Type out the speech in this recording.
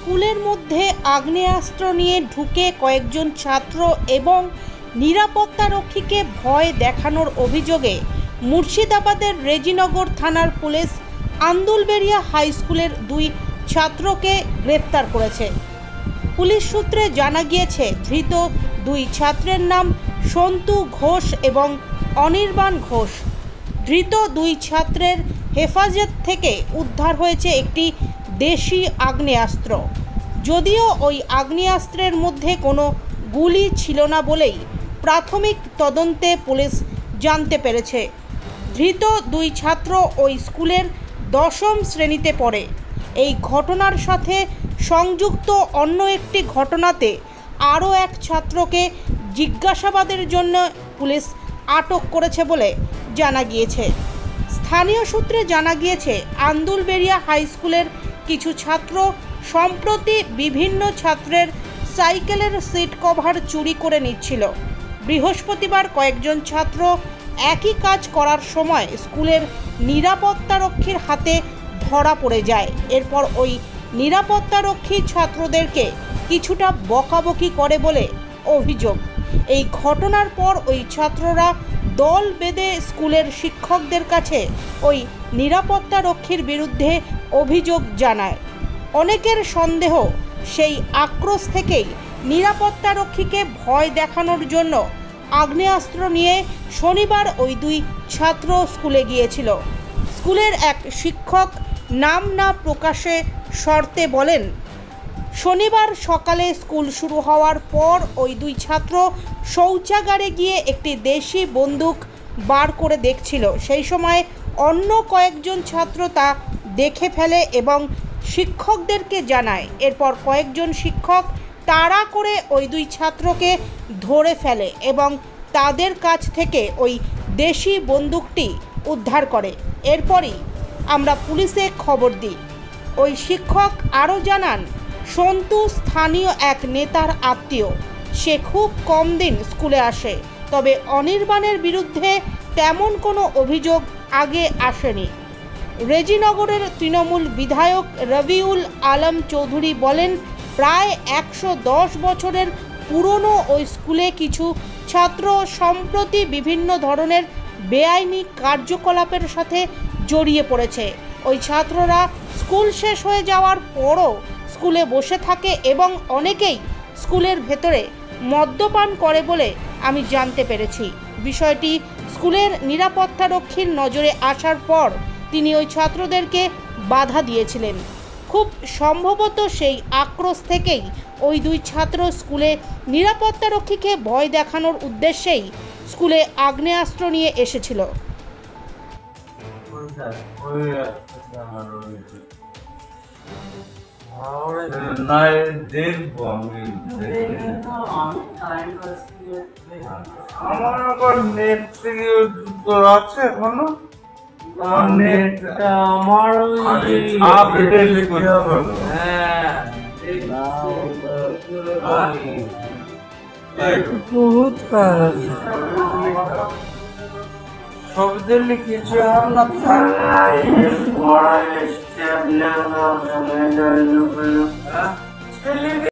স্কুলের মধ্যে আগ্নেয়াস্ত্র নিয়ে ঢুকে কয়েকজন ছাত্র এবং নিরাপত্তারক্ষীকে ভয় দেখানোর অভিযোগে মুর্শিদাবাদের রেজিনগর থানার পুলিশ আন্দুলবেড়িয়া হাই স্কুলের 2 ছাত্রকে গ্রেপ্তার করেছে। পুলিশ সূত্রে জানা গিয়েছে, ধৃত 2 ছাত্রের নাম সন্তু ঘোষ এবং অনির্বাণ ঘোষ। ধৃত 2 ছাত্রের হেফাজত থেকে উদ্ধার হয়েছে একটি দেশি আগ্নেয়াস্ত্র। যদিও ওই আগ্নেয়াস্ত্রের মধ্যে কোনো গুলি ছিল না বলেই প্রাথমিক তদন্তে পুলিশ জানতে পেরেছে। ধৃত 2 ছাত্র ওই স্কুলের 10ম শ্রেণীতে পড়ে। এই ঘটনার সাথে সংযুক্ত অন্য একটি ঘটনাতে আরও এক ছাত্রকে জিজ্ঞাসাবাদের জন্য পুলিশ আটক করেছে বলে জানা গিয়েছে। স্থানীয় সূত্রে জানা গিয়েছে, আন্দুলবেড়িয়া হাই স্কুলের কিছু ছাত্র সম্প্রতি বিভিন্ন ছাত্রের সাইকেলের সিট কভার চুরি করে নিচ্ছিল। বৃহস্পতিবার কয়েকজন ছাত্র একই কাজ করার সময় স্কুলের নিরাপত্তারক্ষীর হাতে ধরা পড়ে যায়। এরপর ওই নিরাপত্তারক্ষী ছাত্রদেরকে কিছুটা বকাবকি করে বলে অভিযোগ। এই ঘটনার পর ওই ছাত্ররা দল বেঁধে স্কুলের শিক্ষকদের কাছে ওই নিরাপত্তারক্ষীর বিরুদ্ধে অভিযোগ জানায়। অনেকের সন্দেহ, সেই আক্রোশ থেকেই নিরাপত্তারক্ষীকে ভয় দেখানোর জন্য আগ্নেয়াস্ত্র নিয়ে শনিবার ওই 2 ছাত্র স্কুলে গিয়েছিল। স্কুলের এক শিক্ষক নাম না প্রকাশে শর্তে বলেন, শনিবার সকালে স্কুল শুরু হওয়ার পর ওই 2 ছাত্র শৌচাগারে গিয়ে একটি দেশি বন্দুক বার করে দেখছিল। সেই সময় অন্য কয়েকজন ছাত্র তা দেখে ফেলে এবং শিক্ষকদেরকে জানায়। এরপর কয়েকজন শিক্ষক তাড়া করে ওই 2 ছাত্রকে ধরে ফেলে এবং তাদের কাছ থেকে ওই দেশি বন্দুকটি উদ্ধার করে। এরপরই আমরা পুলিশে খবর দিই। ওই শিক্ষক আরও জানান, সন্তু স্থানীয় এক নেতার আত্মীয়। সে খুব কম দিন স্কুলে আসে, তবে অনির্বাণের বিরুদ্ধে তেমন কোনো অভিযোগ আগে আসেনি। রেজিনগরের তৃণমূল বিধায়ক রবিউল আলম চৌধুরী বলেন, প্রায় 110 বছরের পুরনো ওই স্কুলে কিছু ছাত্র সম্প্রতি বিভিন্ন ধরনের বেআইনি কার্যকলাপের সাথে জড়িয়ে পড়েছে। ওই ছাত্ররা স্কুল শেষ হয়ে যাওয়ার পরও স্কুলে বসে থাকে এবং অনেকেই স্কুলের ভেতরে মদ্যপান করে বলে আমি জানতে পেরেছি। বিষয়টি স্কুলের নিরাপত্তারক্ষীর নজরে আসার পর তিনি ওই ছাত্রদেরকে বাধা দিয়েছিলেন। খুব সম্ভবত সেই আক্রোশ থেকেই ওই 2 ছাত্র স্কুলে নিরাপত্তারক্ষীকে ভয় দেখানোর উদ্দেশ্যেই স্কুলে আগ্নেয়াস্ত্র নিয়ে এসেছিল। আমার নেট থেকে আছে এখনো, নেটটা আমার আপডেট করতে হবে। বহুত কাজ সব দিলে কিছু না।